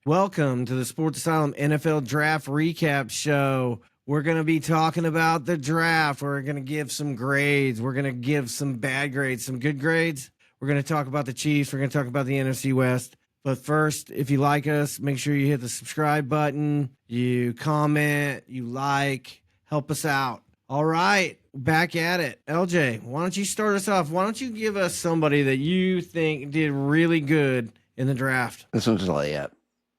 Welcome to the Sportz Asylum NFL Draft Recap Show. We're going to be talking about the draft. We're going to give some grades. We're going to give some bad grades, some good grades. We're going to talk about the Chiefs. We're going to talk about the NFC West. But first, if you like us, make sure you hit the subscribe button, you comment, you like, help us out. All right, back at it. LJ, why don't you start us off? Why don't you give us somebody that you think did really good in the draft? This one's a layup.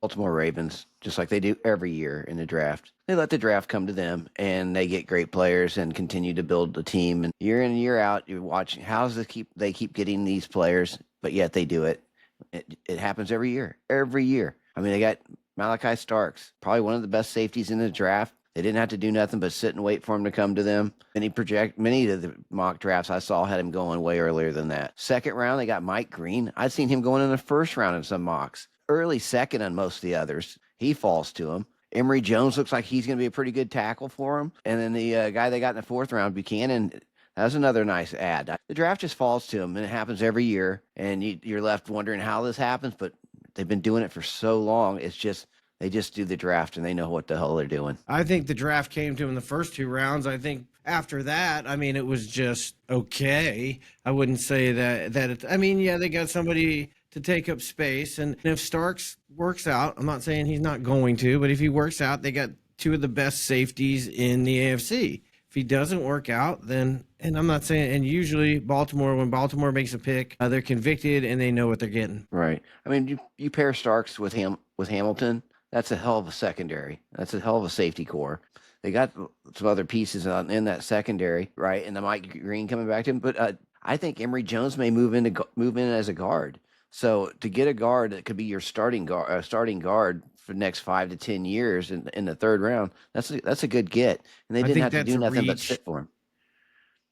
Baltimore Ravens, just like they do every year in the draft. They let the draft come to them, and they get great players and continue to build the team. And year in and year out, you're watching how they keep getting these players, but yet they do it. It happens every year. Every year. I mean, they got Malachi Starks, probably one of the best safeties in the draft. They didn't have to do nothing but sit and wait for him to come to them. Many of the mock drafts I saw had him going way earlier than that. Second round, they got Mike Green. I'd seen him going in the first round in some mocks. Early second on most of the others. He falls to him. Emory Jones looks like he's going to be a pretty good tackle for him. And then the guy they got in the fourth round, Buchanan, that's another nice ad. The draft just falls to him, and it happens every year. And you're left wondering how this happens, but they've been doing it for so long. It's just they just do the draft, and they know what the hell they're doing. I think the draft came to him in the first two rounds. I think after that, I mean, it was just okay. I wouldn't say they got somebody to take up space. And if Starks works out, I'm not saying he's not going to, but if he works out, they got two of the best safeties in the AFC. If he doesn't work out, then, and I'm not saying, and usually when Baltimore makes a pick, they're convicted and they know what they're getting. Right. I mean, you pair Starks with Hamilton, that's a hell of a secondary. That's a hell of a safety core. They got some other pieces in that secondary, right? And the Mike Green coming back to him, but I think Emory Jones may move in as a guard. So to get a guard that could be your starting guard for the next 5 to 10 years in the third round, that's a good get. And they didn't have to do nothing but sit for him.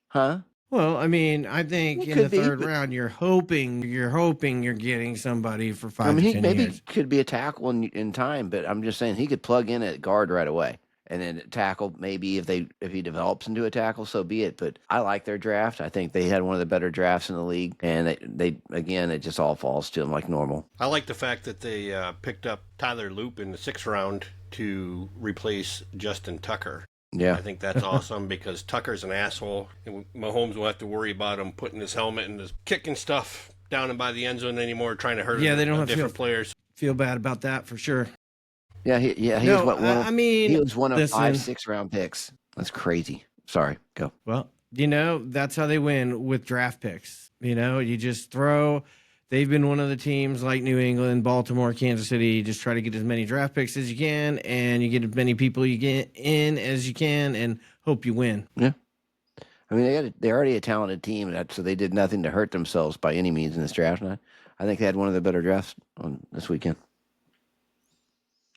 Huh? Well, I mean, I think in the third round, you're hoping you're getting somebody for 5 to 10 years. Maybe could be a tackle in time, but I'm just saying he could plug in at guard right away. And then tackle, maybe if he develops into a tackle, so be it. But I like their draft. I think they had one of the better drafts in the league. And they again, it just all falls to them like normal. I like the fact that they picked up Tyler Loop in the 6th round to replace Justin Tucker. Yeah. I think that's awesome because Tucker's an asshole. And Mahomes will have to worry about him putting his helmet and his kicking stuff down and by the end zone anymore, trying to hurt they don't have different players. Feel bad about that for sure. Yeah, he was one of 5 6-round picks. That's crazy. Sorry, go. Well, that's how they win with draft picks. You just they've been one of the teams like New England, Baltimore, Kansas City. You just try to get as many draft picks as you can, and you get as many people you get in as you can, and hope you win. Yeah. I mean, they're already a talented team, so they did nothing to hurt themselves by any means in this draft. And I think they had one of the better drafts on this weekend.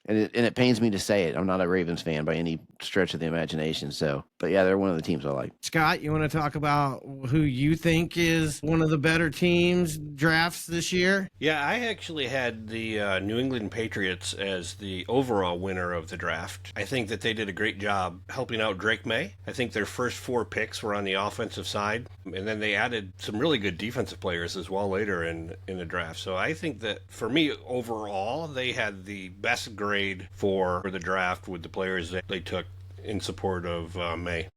And it pains me to say it. I'm not a Ravens fan by any stretch of the imagination. But yeah, they're one of the teams I like. Scott, you want to talk about who you think is one of the better teams drafts this year? Yeah, I actually had the New England Patriots as the overall winner of the draft. I think that they did a great job helping out Drake May. I think their first 4 picks were on the offensive side, and then they added some really good defensive players as well later in the draft. So I think that for me, overall, they had the best grade for the draft with the players that they took in support of May.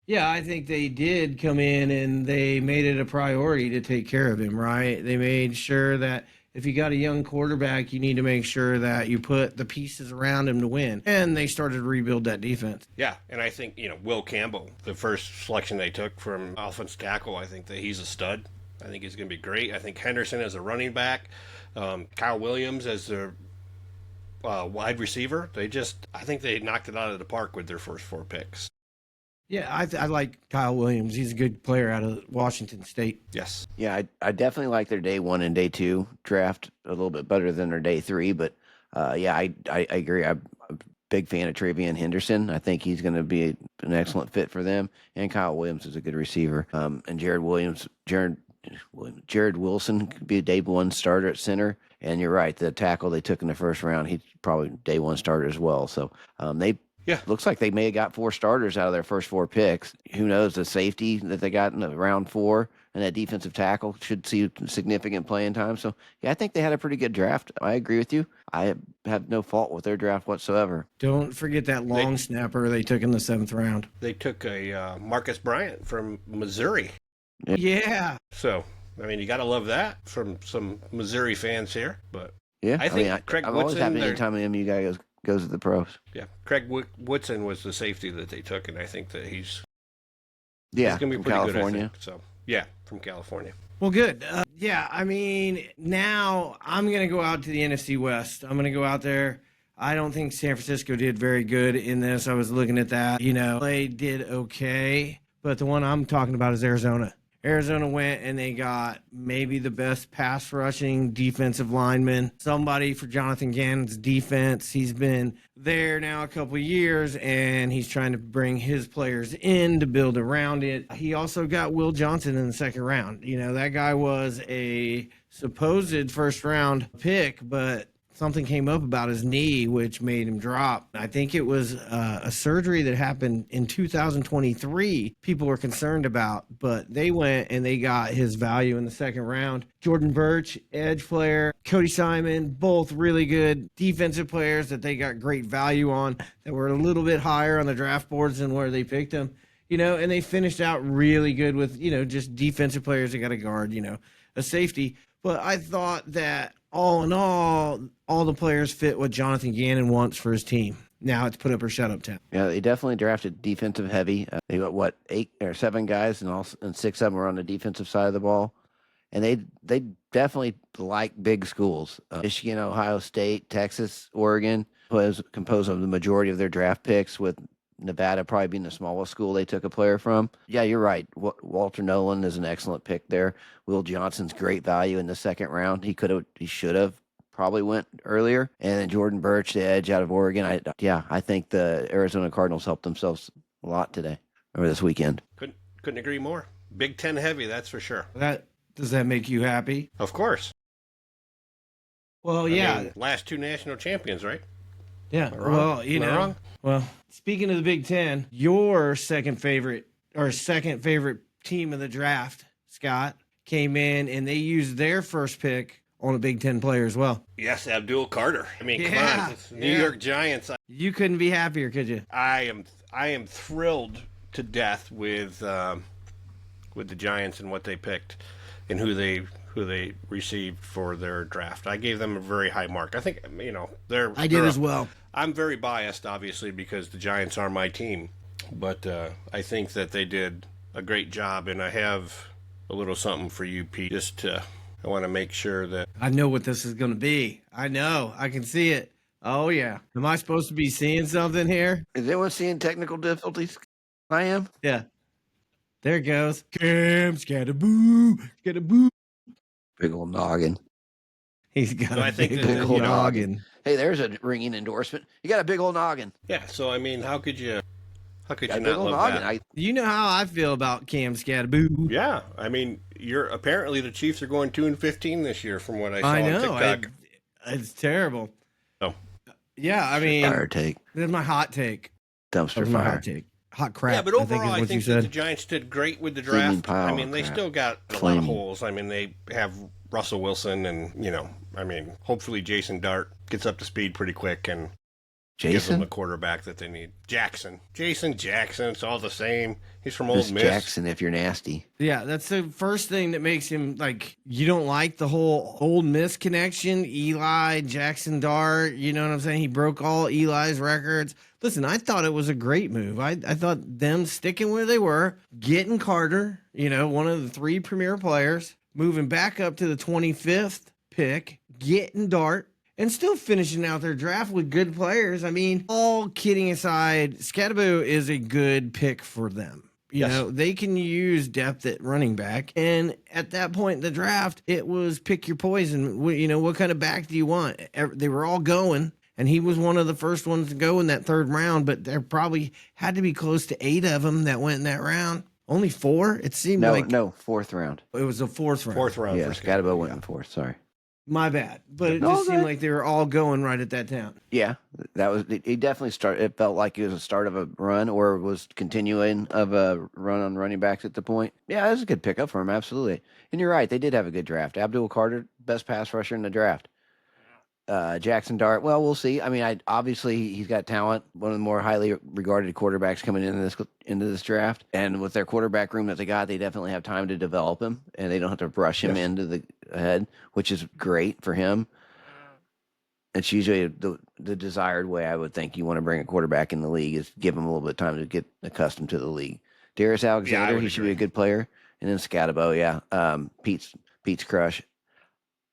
Yeah, I think they did come in and they made it a priority to take care of him, right? They made sure that if you got a young quarterback, you need to make sure that you put the pieces around him to win. And they started to rebuild that defense. Yeah, and I think, Will Campbell, the first selection they took from offensive tackle, I think that he's a stud. I think he's going to be great. I think Henderson as a running back, Kyle Williams as the wide receiver. I think they knocked it out of the park with their first 4 picks. Yeah, I like Kyle Williams. He's a good player out of Washington State. Yes. Yeah, I definitely like their day 1 and day 2 draft a little bit better than their day 3. But I agree. I'm a big fan of Travion Henderson. I think he's going to be an excellent fit for them. And Kyle Williams is a good receiver. And Jared Wilson could be a day 1 starter at center. And you're right, the tackle they took in the first round, he's probably day 1 starter as well. So looks like they may have got 4 starters out of their first 4 picks. Who knows, the safety that they got in the round 4 and that defensive tackle should see significant playing time. So, yeah, I think they had a pretty good draft. I agree with you. I have no fault with their draft whatsoever. Don't forget that long snapper they took in the 7th round. They took a Marcus Bryant from Missouri. Yeah. So, I mean, you got to love that from some Missouri fans here. But Yeah, I think Craig I'm always happy Woodson, anytime an MU guy goes to the pros. yeah, Craig Woodson was the safety that they took, and I think that he's Yeah, going to be from pretty California. good, I think. So, yeah, from California. Well, good. Yeah, I mean, now I'm going to go out to the NFC West. I'm going to go out there. I don't think San Francisco did very good in this. I was looking at that. They did okay, but the one I'm talking about is Arizona. Arizona went and they got maybe the best pass rushing defensive lineman, somebody for Jonathan Gannon's defense. He's been there now a couple of years, and he's trying to bring his players in to build around it. He also got Will Johnson in the 2nd round. That guy was a supposed first-round pick, but something came up about his knee, which made him drop. I think it was a surgery that happened in 2023 people were concerned about, but they went and they got his value in the 2nd round. Jordan Birch, edge player, Cody Simon, both really good defensive players that they got great value on that were a little bit higher on the draft boards than where they picked them. And they finished out really good with, just defensive players that got a guard, a safety. But I thought that all in all the players fit what Jonathan Gannon wants for his team. Now it's put up or shut up time. Yeah, they definitely drafted defensive heavy. They got 8 or 7 guys, and 6 of them were on the defensive side of the ball. And they definitely like big schools. Michigan, Ohio State, Texas, Oregon was composed of the majority of their draft picks, with Nevada probably being the smallest school they took a player from. Yeah, you're right. Walter Nolan is an excellent pick there. Will Johnson's great value in the 2nd round. He should have probably went earlier. And then Jordan Birch, the edge out of Oregon. I think the Arizona Cardinals helped themselves a lot today or this weekend. Couldn't agree more. Big Ten heavy, that's for sure. Does that make you happy? Of course. Well, I mean, last 2 national champions, right? Yeah. Well, wrong? Well, speaking of the Big Ten, your second favorite team of the draft, Scott, came in and they used their first pick on a Big Ten player as well. Yes, Abdul Carter. I mean, come on, it's New York Giants. You couldn't be happier, could you? I am thrilled to death with the Giants and what they picked and who they received for their draft. I gave them a very high mark. I think I did as well. I'm very biased, obviously, because the Giants are my team, but I think that they did a great job, and I have a little something for you, Pete. I want to make sure that I know what this is going to be. I know. I can see it. Oh, yeah. Am I supposed to be seeing something here? Is anyone seeing technical difficulties? I am. Yeah. There it goes. Cam, scatterboo, scatterboo. Big old noggin. He's got a big big old old noggin. Hey, there's a ringing endorsement. You got a big old noggin. yeah. So I mean, how could you Big not old love noggin. that? You know how I feel about Cam Scatterboo. Yeah, I mean, apparently the Chiefs are going 2-15 this year, from what I saw I on know. TikTok. It's terrible. Oh. Yeah, I mean, Fire take. that's my hot take. Dumpster That's my fire. hot take. Hot crap. Yeah, but overall, I I think think is what that you the said. Giants did great with the Flaming draft. pile I of mean, they crap. still got a lot Flaming. of holes. I mean, they have Russell Wilson, and hopefully Jason Dart gets up to speed pretty quick and gives them Jason? the quarterback that they need. Jason, it's all the same. He's from Old Just Miss. Jackson if you're nasty. Yeah, that's the first thing that makes him like, you don't like the whole Old Miss connection. Eli, Jackson Dart, you know what I'm saying? He broke all Eli's records. Listen, I thought it was a great move. I thought them sticking where they were, getting Carter, one of the 3 premier players, moving back up to the 25th pick, getting Dart, and still finishing out their draft with good players. I mean, all kidding aside, Scatterboo is a good pick for them. They can use depth at running back. And at that point in the draft, it was pick your poison. What kind of back do you want? They were all going, and he was one of the first ones to go in that 3rd round, but there probably had to be close to 8 of them that went in that round. Only 4? It seemed like... No, 4th round. It was the 4th round. 4th round. Yeah, for Scatterbo went in 4th. Sorry. My bad. But it No, just seemed good. like they were all going right at that town. Yeah, that was he definitely started. It felt like it was a start of a run, or was continuing of a run on running backs at the point. Yeah, that was a good pickup for him, absolutely. And you're right, they did have a good draft. Abdul Carter, best pass rusher in the draft. Jackson Dart. Well, we'll see. I mean, obviously he's got talent. One of the more highly regarded quarterbacks coming into this draft, and with their quarterback room that they got, they definitely have time to develop him, and they don't have to rush him into the head, which is great for him. It's usually the desired way. I would think you want to bring a quarterback in the league is give him a little bit of time to get accustomed to the league. Darius Alexander, he should be a good player, and then Scatabo, yeah. Pete's crush.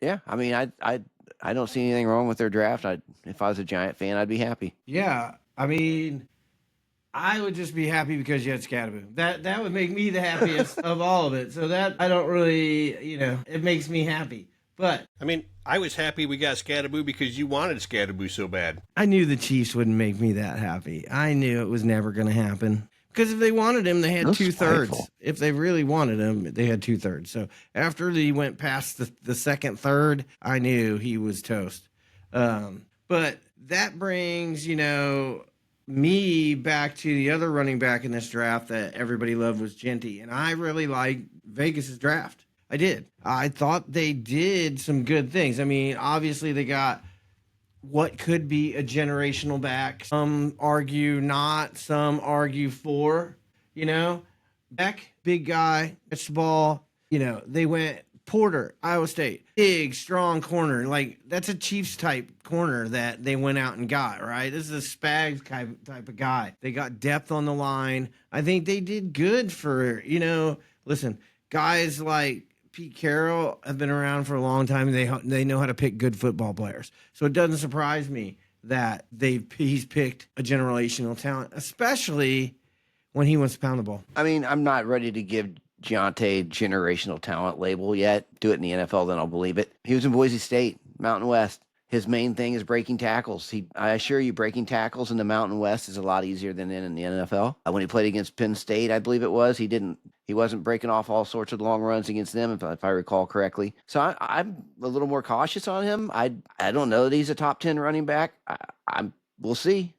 Yeah, I mean, I don't see anything wrong with their draft. If I was a Giant fan, I'd be happy. Yeah. I mean, I would just be happy because you had Scatterboom. That would make me the happiest of all of it. So that I don't really, it makes me happy. But I mean, I was happy we got Scattaboo because you wanted Scattaboo so bad. I knew the Chiefs wouldn't make me that happy. I knew it was never going to happen. Because if they wanted him, they had That's 2/3. spiteful. If they really wanted him, they had 2/3. So after he went past the second third, I knew he was toast. But that brings, me back to the other running back in this draft that everybody loved was Genty. And I really liked Vegas's draft. I did. I thought they did some good things. I mean, obviously they got what could be a generational back. Some argue not, some argue for, Beck, big guy, catch the ball. They went Porter, Iowa State, big, strong corner. Like, that's a Chiefs type corner that they went out and got, right? This is a Spags type of guy. They got depth on the line. I think they did good for, listen, guys like Pete Carroll have been around for a long time. They know how to pick good football players. So it doesn't surprise me that he's picked a generational talent, especially when he wants to pound the ball. I mean, I'm not ready to give Giante generational talent label yet. Do it in the NFL, then I'll believe it. He was in Boise State, Mountain West. His main thing is breaking tackles. I assure you, breaking tackles in the Mountain West is a lot easier than in the NFL. When he played against Penn State, I believe it was, he wasn't breaking off all sorts of long runs against them, if I recall correctly. So I'm a little more cautious on him. I don't know that he's a top 10 running back. We'll see.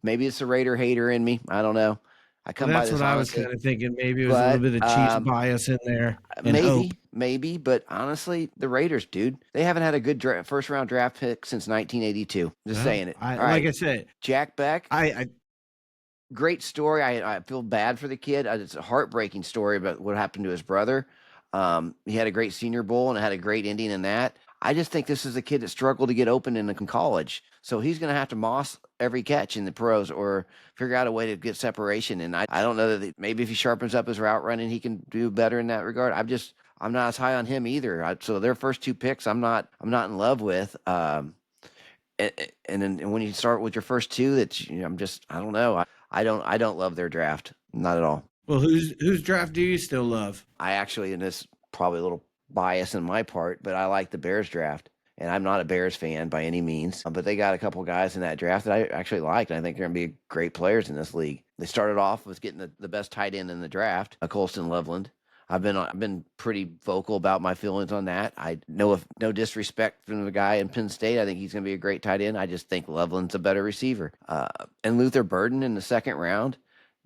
Maybe it's a Raider hater in me. I don't know. That's what I was kind of thinking. Maybe it was a little bit of Chiefs bias in there. Maybe, but honestly, the Raiders, dude, they haven't had a good first round draft pick since 1982. Just saying it. Like I said, Jack Beck. I great story. I feel bad for the kid. It's a heartbreaking story about what happened to his brother. He had a great Senior Bowl and had a great ending in that. I just think this is a kid that struggled to get open in college. So he's going to have to moss every catch in the pros or figure out a way to get separation. And I don't know that maybe if he sharpens up his route running, he can do better in that regard. I'm not as high on him either. So their first two picks, I'm not in love with. And then when you start with your first two, I don't know. I don't love their draft. Not at all. Well, whose draft do you still love? I actually, and this probably a little bias on my part, but I like the Bears draft. And I'm not a Bears fan by any means, but they got a couple guys in that draft that I actually liked. And I think they're going to be great players in this league. They started off with getting the best tight end in the draft, Colston Loveland. I've been pretty vocal about my feelings on that. I know if no disrespect from the guy in Penn State, I think he's going to be a great tight end. I just think Loveland's a better receiver. And Luther Burden in the second round,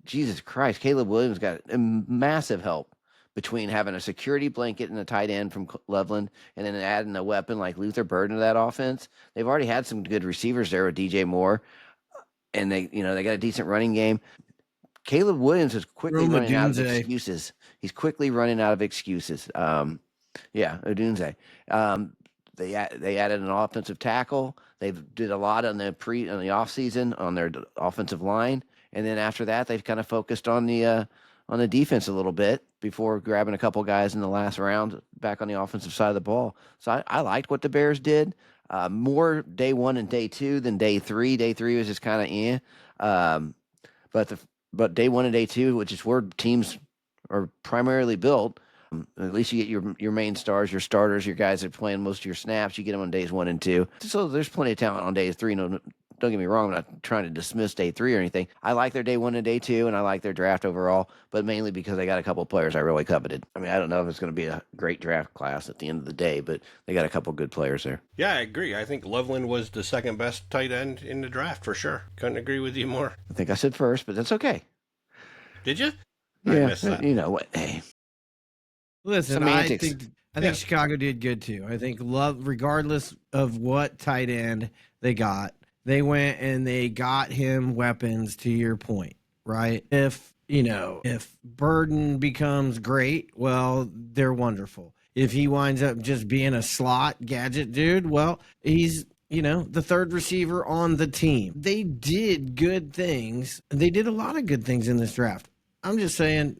Jesus Christ, Caleb Williams got a massive help between having a security blanket and a tight end from Loveland and then adding a weapon like Luther Burden to that offense. They've already had some good receivers there with DJ Moore, and they got a decent running game. Caleb Williams is quickly running out of excuses. He's quickly running out of excuses. Odunze. They added an offensive tackle. They did a lot on the offseason on their offensive line, and then after that, they've kind of focused on the defense a little bit before grabbing a couple guys in the last round back on the offensive side of the ball. So I liked what the Bears did. More day one and day two than day three. Day three was just kind of but day one and day two, which is where teams are primarily built, at least you get your main stars, your starters, your guys that are playing most of your snaps. You get them on days 1 and 2. So there's plenty of talent on days 3, don't get me wrong, I'm not trying to dismiss day 3 or anything. I like their day 1 and day 2, and I like their draft overall, but mainly because they got a couple of players I really coveted. I mean, I don't know if it's going to be a great draft class at the end of the day, but they got a couple good players there. Yeah, I agree. I think Loveland was the second best tight end in the draft for sure. Couldn't agree with you more. I think I said first, but that's okay. Did you? Yeah, I missed that. you know what? Hey, Listen, semantics. I think Chicago did good too. I think regardless of what tight end they got, they went and they got him weapons. To your point, right? If Burden becomes great, well, they're wonderful. If he winds up just being a slot gadget dude, well, he's the third receiver on the team. They did good things. They did a lot of good things in this draft. I'm just saying,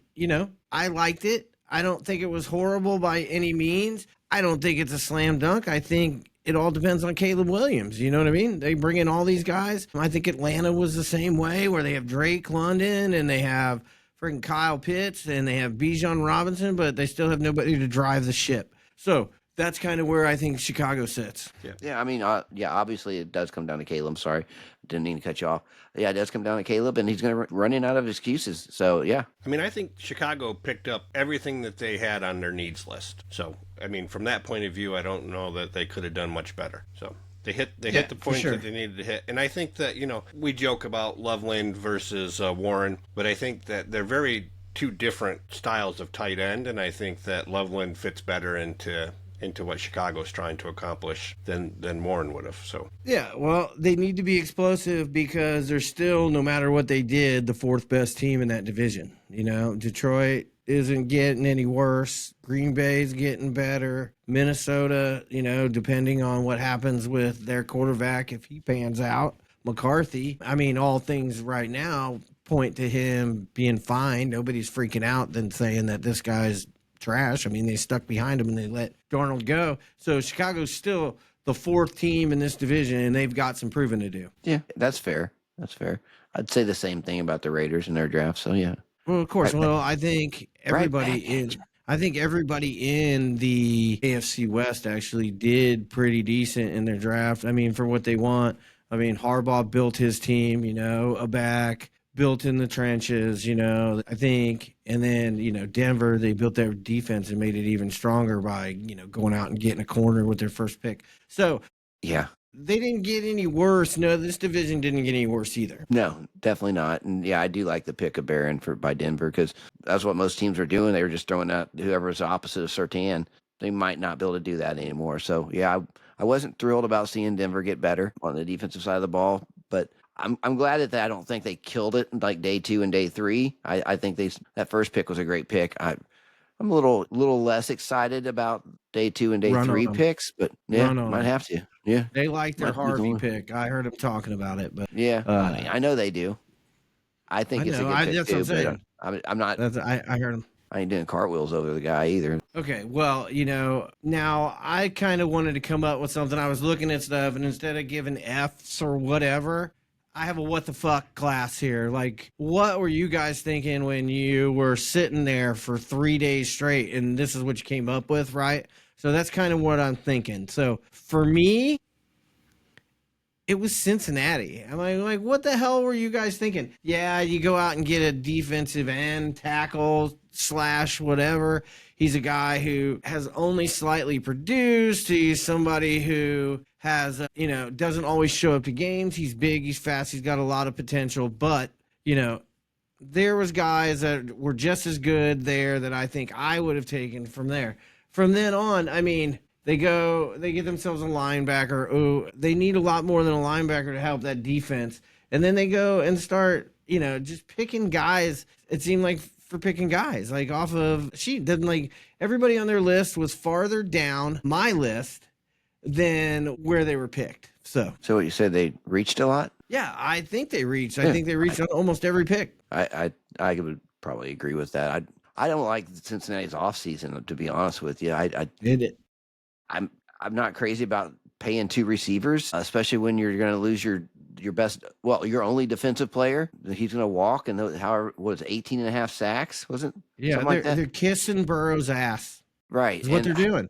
I liked it. I don't think it was horrible by any means. I don't think it's a slam dunk. I think it all depends on Caleb Williams. You know what I mean? They bring in all these guys. I think Atlanta was the same way, where they have Drake London and they have freaking Kyle Pitts and they have Bijan Robinson, but they still have nobody to drive the ship. So that's kind of where I think Chicago sits. Yeah, I mean, obviously it does come down to Caleb. I'm sorry, didn't mean to cut you off. Yeah, it does come down to Caleb, and he's going to run in out of excuses. So, yeah. I mean, I think Chicago picked up everything that they had on their needs list. So, I mean, from that point of view, I don't know that they could have done much better. So they hit the points that they needed to hit. And I think that, we joke about Loveland versus Warren, but I think that they're very two different styles of tight end, and I think that Loveland fits better into what Chicago's trying to accomplish than Warren would have. So yeah, well, they need to be explosive because they're still, no matter what they did, the fourth best team in that division. Detroit isn't getting any worse. Green Bay's getting better. Minnesota, depending on what happens with their quarterback, if he pans out. McCarthy, I mean, all things right now point to him being fine. Nobody's freaking out than saying that this guy's trash. I mean, they stuck behind him and they let Darnold go. So Chicago's still the fourth team in this division, and they've got some proving to do. Yeah, that's fair. I'd say the same thing about the Raiders in their draft. So yeah. Well, of course. Well, I think everybody in the AFC West actually did pretty decent in their draft. I mean, for what they want. I mean, Harbaugh built his team, a back, built in the trenches, I think. And then, Denver, they built their defense and made it even stronger by, going out and getting a corner with their first pick. So, yeah, they didn't get any worse. No, this division didn't get any worse either. No, definitely not. And yeah, I do like the pick of Barron by Denver because that's what most teams were doing. They were just throwing out whoever was opposite of Surtain. They might not be able to do that anymore. So yeah, I wasn't thrilled about seeing Denver get better on the defensive side of the ball, but I'm glad that I don't think they killed it like day 2 and day 3. I think that first pick was a great pick. I'm a little less excited about day 2 and day 3 picks, but yeah, might have to. Yeah, they like their Harvey pick. I heard him talking about it, but yeah, I know they do. I think it's a good pick too. But I'm not. I heard him. I ain't doing cartwheels over the guy either. Okay, well, now I kind of wanted to come up with something. I was looking at stuff, and instead of giving Fs or whatever, I have a what the fuck class here. Like, what were you guys thinking when you were sitting there for 3 days straight, and this is what you came up with, right? So that's kind of what I'm thinking. So for me, it was Cincinnati. I'm like, what the hell were you guys thinking? Yeah, you go out and get a defensive end, tackle, / whatever. He's a guy who has only slightly produced. He's somebody who has, doesn't always show up to games. He's big, he's fast, he's got a lot of potential. But, there was guys that were just as good there that I think I would have taken from there. From then on, I mean, they get themselves a linebacker. Oh, they need a lot more than a linebacker to help that defense. And then they go and start, just picking guys. It seemed like for picking guys, like off of sheet. Then like everybody on their list was farther down my list than where they were picked. So what you said, they reached a lot? Yeah, I think they reached. I think they reached on almost every pick. I would probably agree with that. I don't like Cincinnati's offseason, to be honest with you. I did it. I'm not crazy about paying 2 receivers, especially when you're going to lose your best, your only defensive player. He's going to walk, and however was 18 and a half sacks, wasn't? Yeah, they're kissing Burrow's ass. Right, is what they're doing.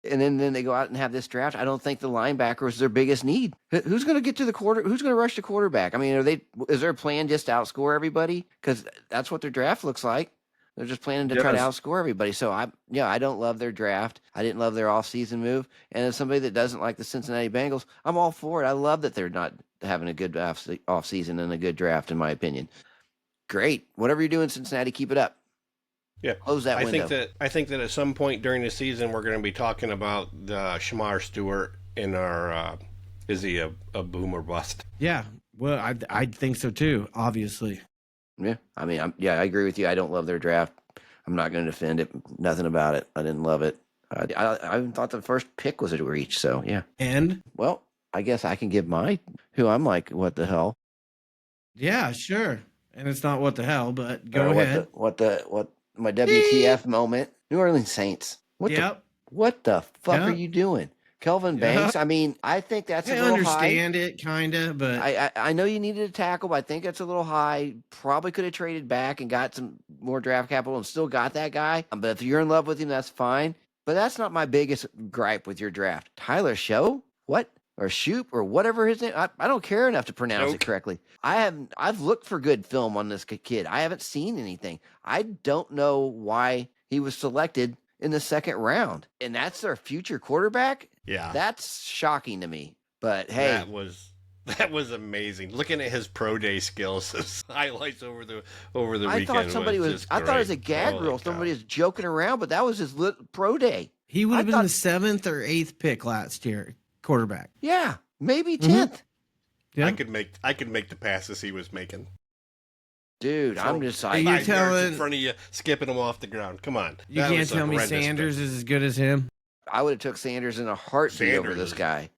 And then they go out and have this draft. I don't think the linebacker is their biggest need. Who's going to get to the quarter? Who's going to rush the quarterback? I mean, is their plan just to outscore everybody? Because that's what their draft looks like. They're just planning to try to outscore everybody. So I don't love their draft. I didn't love their offseason move. And as somebody that doesn't like the Cincinnati Bengals, I'm all for it. I love that they're not having a good offseason and a good draft, in my opinion. Great. Whatever you're doing, Cincinnati, keep it up. Yeah, close that window. I think that at some point during the season we're going to be talking about Shamar Stewart in our is he a boom or bust? Yeah, well, I think so too. Obviously. Yeah, I mean, I agree with you. I don't love their draft. I'm not going to defend it. Nothing about it. I didn't love it. I thought the first pick was a reach. So yeah. And well, I guess I can give who I'm like. What the hell? Yeah, sure. And it's not what the hell, but go ahead. What my WTF moment? New Orleans Saints. What the fuck are you doing? Kelvin Banks. I mean, I think that's a little high. I understand it, kind of, but I know you needed a tackle, but I think that's a little high. Probably could have traded back and got some more draft capital and still got that guy. But if you're in love with him, that's fine. But that's not my biggest gripe with your draft. Tyler Show? What? Or Shoop or whatever his name. I don't care enough to pronounce it correctly. I've looked for good film on this kid. I haven't seen anything. I don't know why he was selected in the second round. And that's their future quarterback? Yeah. That's shocking to me. But hey. That was amazing. Looking at his pro day skills, his highlights over the weekend. I thought it was a gag reel. Somebody was joking around, but that was his pro day. He would have been the 7th or 8th pick last year. Quarterback. Yeah, maybe 10th. Yeah. I could make the passes he was making. Dude, so, I'm just like you're telling in front of you, skipping him off the ground. Come on. You can't tell me Sanders is as good as him. I would have took Sanders in a heartbeat over this guy.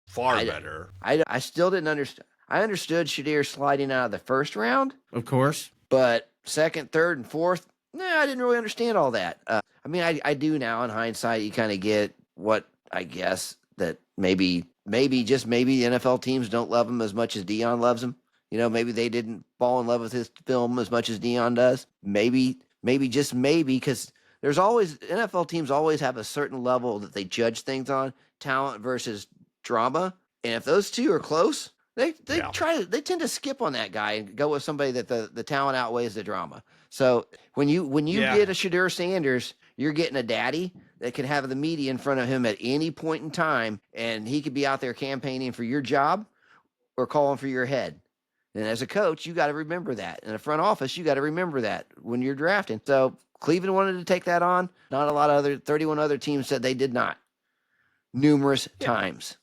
Far better. I still didn't understand. I understood Shadir sliding out of the first round. Of course. But second, third, and fourth, I didn't really understand all that. I mean, I do now in hindsight. You kind of get what I guess that maybe the NFL teams don't love him as much as Dion loves him. You know, maybe they didn't fall in love with his film as much as Dion does. Maybe, because there's always NFL teams always have a certain level that they judge things on, talent versus drama. And if those two are close, they tend to skip on that guy and go with somebody that the talent outweighs the drama. So when you get a Shadir Sanders, you're getting a daddy that can have the media in front of him at any point in time, and he could be out there campaigning for your job or calling for your head. And as a coach, you got to remember that. In the front office, you got to remember that when you're drafting. So Cleveland wanted to take that on. Not a lot of 31 other teams said they did not. Numerous times.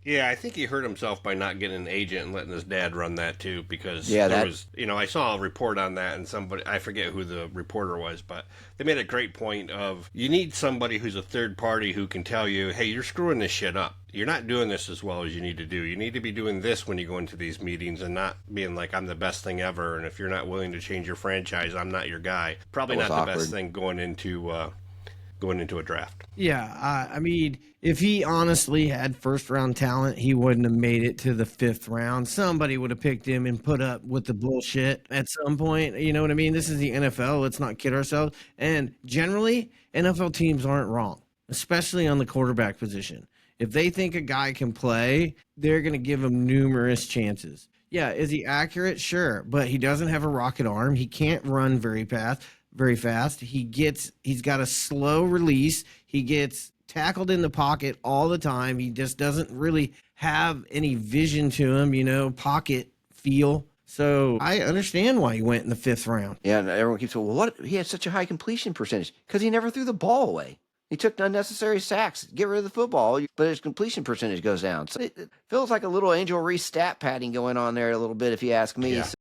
Yeah, I think he hurt himself by not getting an agent and letting his dad run that too, because I saw a report on that, and I forget who the reporter was, but they made a great point of you need somebody who's a third party who can tell you, hey, you're screwing this shit up. You're not doing this as well as you need to do. You need to be doing this when you go into these meetings and not being like, I'm the best thing ever, and if you're not willing to change your franchise, I'm not your guy. Probably not the best thing going into a draft. Yeah, I mean, if he honestly had first-round talent, he wouldn't have made it to the 5th round. Somebody would have picked him and put up with the bullshit at some point. You know what I mean? This is the NFL. Let's not kid ourselves. And generally, NFL teams aren't wrong, especially on the quarterback position. If they think a guy can play, they're going to give him numerous chances. Yeah, is he accurate? Sure, but he doesn't have a rocket arm. He can't run very fast. He's got a slow release. He gets tackled in the pocket all the time. He just doesn't really have any vision to him, pocket feel. So I understand why he went in the 5th round. Yeah, and everyone keeps saying, well, what? He had such a high completion percentage because he never threw the ball away. He took unnecessary sacks. Get rid of the football, but his completion percentage goes down. So it feels like a little Angel Reese stat padding going on there a little bit, if you ask me. Yeah. So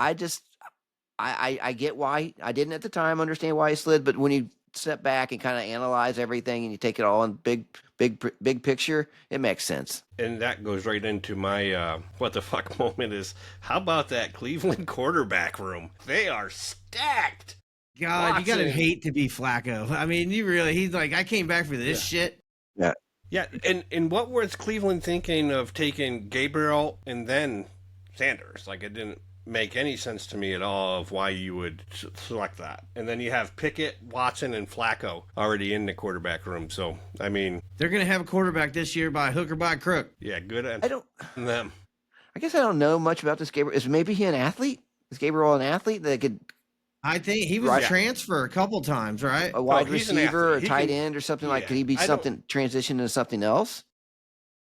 I get why. I didn't at the time understand why he slid, but when you step back and kind of analyze everything and you take it all in big picture, it makes sense. And that goes right into my what the fuck moment is, how about that Cleveland quarterback room? They are stacked. God, Watson. You gotta hate to be Flacco. I mean, he's like, I came back for this shit. Yeah. Yeah, and what was Cleveland thinking of taking Gabriel and then Sanders? Like, it didn't make any sense to me at all of why you would select that. And then you have Pickett, Watson, and Flacco already in the quarterback room. So, I mean, they're going to have a quarterback this year by hook or by crook. yeah, good on them. I guess I don't know much about this Gabriel. Is maybe he an athlete? Is Gabriel an athlete that could? I think he was a transfer a couple times, right? A wide receiver or tight end or something like. Could he be transition into something else?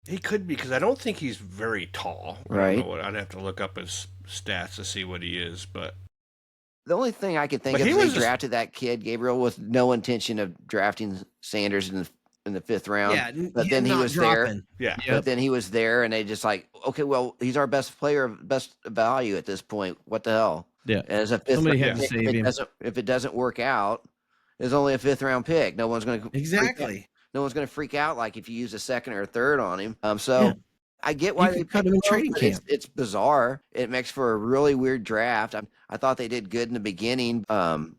He could be, because I don't think he's very tall. Right. I'd have to look up his stats to see what he is, but the only thing I could think of is they drafted that kid Gabriel with no intention of drafting Sanders in the 5th round. Yeah, but then he was there. Yeah, but then he was there, and they just like, okay, well, he's our best player, best value at this point. What the hell? Yeah, as a 5th somebody had to save him. If it doesn't work out, it's only a 5th round pick. No one's going to No one's going to freak out like if you use a 2nd or a 3rd on him. I get why they cut him in training camp. It's bizarre. It makes for a really weird draft. I thought they did good in the beginning, and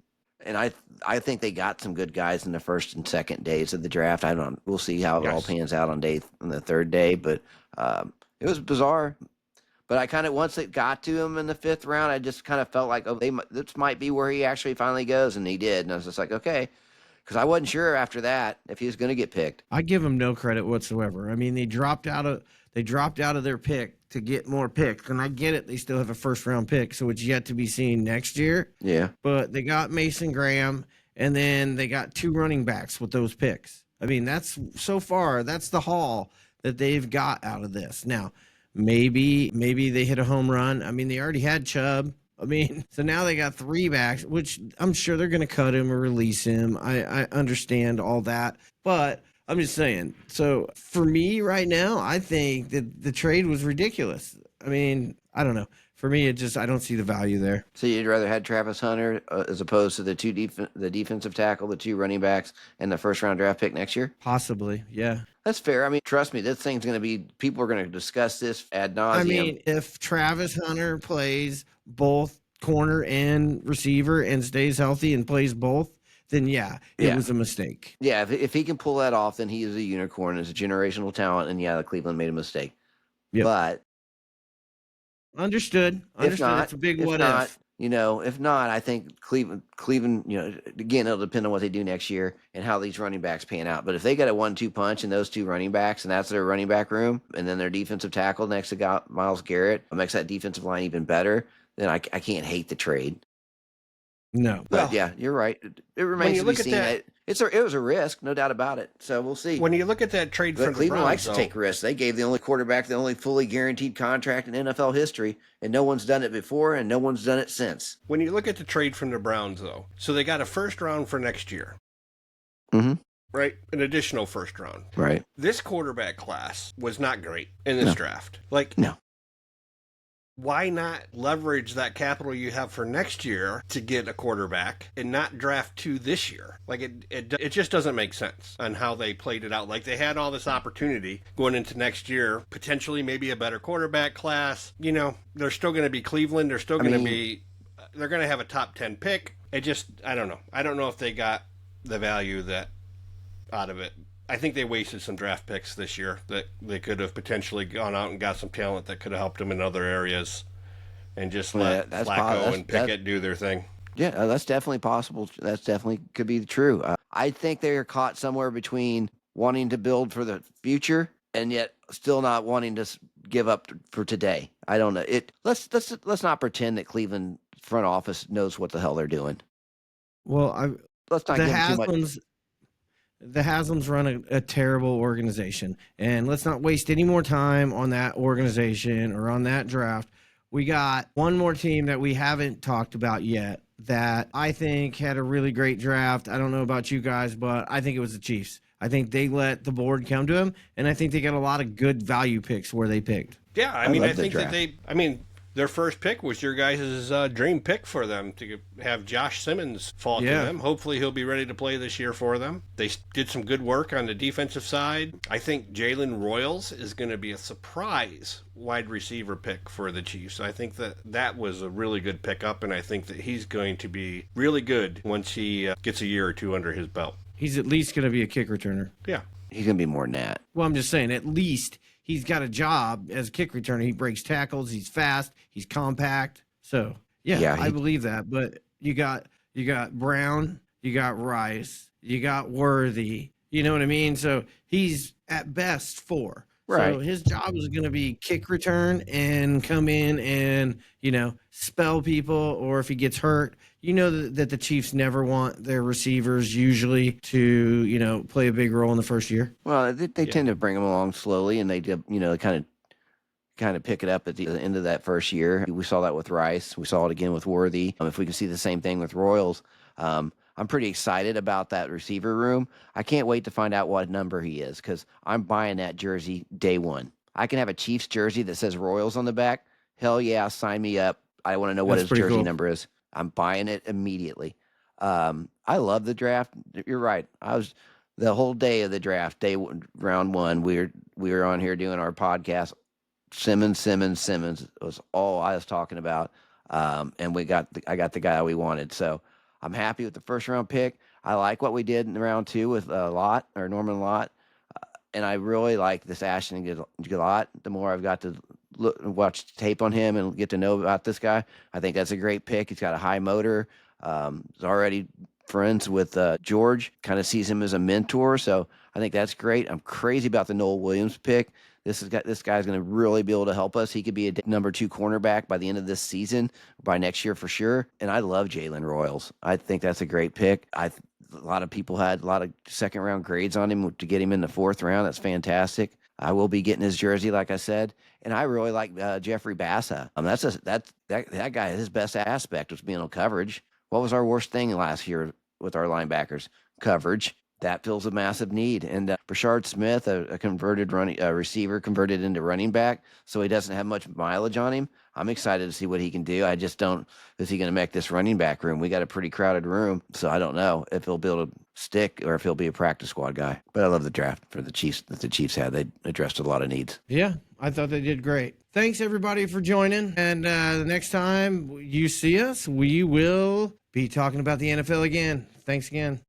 I think they got some good guys in the 1st and 2nd days of the draft. We'll see how it all pans out on the 3rd day, but it was bizarre. But I kind of, once it got to him in the 5th round, I just kind of felt like, this might be where he actually finally goes, and he did. And I was just like, okay, because I wasn't sure after that if he was going to get picked. I give him no credit whatsoever. I mean, they dropped out of their pick to get more picks, and I get it. They still have a 1st round pick, so it's yet to be seen next year. Yeah. But they got Mason Graham, and then they got 2 running backs with those picks. I mean, that's the haul that they've got out of this. Now, maybe they hit a home run. I mean, they already had Chubb. I mean, so now they got 3 backs, which I'm sure they're going to cut him or release him. I understand all that, but I'm just saying. So for me right now, I think that the trade was ridiculous. I mean, I don't know. For me, I don't see the value there. So you'd rather had Travis Hunter as opposed to the defensive tackle, the 2 running backs, and the 1st round draft pick next year? Possibly, yeah. That's fair. I mean, trust me, this thing's going to be, people are going to discuss this ad nauseum. I mean, if Travis Hunter plays both corner and receiver and stays healthy and plays both, then it was a mistake. Yeah, if he can pull that off, then he is a unicorn, is a generational talent, and the Cleveland made a mistake. Yep. But Understood. It's a big what if. If not, I think Cleveland, again, it'll depend on what they do next year and how these running backs pan out. But if they got a 1-2 punch in those 2 running backs, and that's their running back room, and then their defensive tackle next to Myles Garrett makes that defensive line even better, then I can't hate the trade. No. But you're right. It remains to be seen. It was a risk, no doubt about it. So we'll see. When you look at that trade for Cleveland likes to take risks. They gave the only quarterback the only fully guaranteed contract in NFL history, and no one's done it before, and no one's done it since. When you look at the trade from the Browns, though, so they got a 1st round for next year. Mm-hmm. Right? An additional 1st round. Right. This quarterback class was not great in this draft. No. Why not leverage that capital you have for next year to get a quarterback and not draft 2 this year? Like, it just doesn't make sense on how they played it out. Like, they had all this opportunity going into next year, potentially maybe a better quarterback class. They're still going to be Cleveland. They're still going to have a top 10 pick. I don't know. I don't know if they got the value out of it. I think they wasted some draft picks this year that they could have potentially gone out and got some talent that could have helped them in other areas, and just let Flacco and Pickett do their thing. Yeah, that's definitely possible. That's definitely could be true. I think they're caught somewhere between wanting to build for the future and yet still not wanting to give up for today. I don't know. Let's not pretend that Cleveland front office knows what the hell they're doing. Well, let's not give them too much. The Haslams run a terrible organization, and let's not waste any more time on that organization or on that draft. We got one more team that we haven't talked about yet that I think had a really great draft. I don't know about you guys, but I think it was the Chiefs. I think they let the board come to them, and I think they got a lot of good value picks where they picked. Yeah, I think that their first pick was your guys' dream pick for them to have Josh Simmons fall to them. Hopefully he'll be ready to play this year for them. They did some good work on the defensive side. I think Jalen Royals is going to be a surprise wide receiver pick for the Chiefs. I think that was a really good pickup, and I think that he's going to be really good once he gets a year or 2 under his belt. He's at least going to be a kick returner. Yeah. He's going to be more than that. Well, I'm just saying, at least he's got a job as a kick returner. He breaks tackles. He's fast. He's compact. So yeah, Yeah, I believe that. But you got Brown, you got Rice, you got Worthy. You know what I mean? So he's at best 4. So right. his job is going to be kick return and come in and, spell people. Or if he gets hurt, that the Chiefs never want their receivers usually to, play a big role in the first year. Well, they tend to bring them along slowly, and they do, kind of pick it up at the end of that first year. We saw that with Rice. We saw it again with Worthy. If we can see the same thing with Royals, I'm pretty excited about that receiver room. I can't wait to find out what number he is because I'm buying that jersey day one. I can have a Chiefs jersey that says Royals on the back. Hell yeah, sign me up. I want to know what That's his pretty jersey cool. number is. I'm buying it immediately. I love the draft. You're right. I was the whole day of the draft, round one. We were on here doing our podcast. Simmons was all I was talking about, and I got the guy we wanted. So I'm happy with the first round pick. I like what we did in round 2 with Norman Lott, and I really like this Ashton Gillott. The more I've got to watch tape on him and get to know about this guy, I think that's a great pick. He's got a high motor. He's already friends with George. Kind of sees him as a mentor, so I think that's great. I'm crazy about the Noel Williams pick. This guy's going to really be able to help us. He could be a number 2 cornerback by the end of this season, by next year for sure. And I love Jalen Royals. I think that's a great pick. A lot of people had a lot of second round grades on him to get him in the 4th round. That's fantastic. I will be getting his jersey, like I said, and I really like Jeffrey Bassa. That guy. His best aspect was being on coverage. What was our worst thing last year with our linebackers? Coverage. That fills a massive need. And Brashard Smith, a converted receiver, converted into running back, so he doesn't have much mileage on him. I'm excited to see what he can do. I just don't. Is he going to make this running back room? We got a pretty crowded room, so I don't know if he'll be able to stick or if he'll be a practice squad guy. But I love the draft for the Chiefs that the Chiefs had. They addressed a lot of needs. Yeah, I thought they did great. Thanks everybody for joining. And the next time you see us, we will be talking about the NFL again. Thanks again.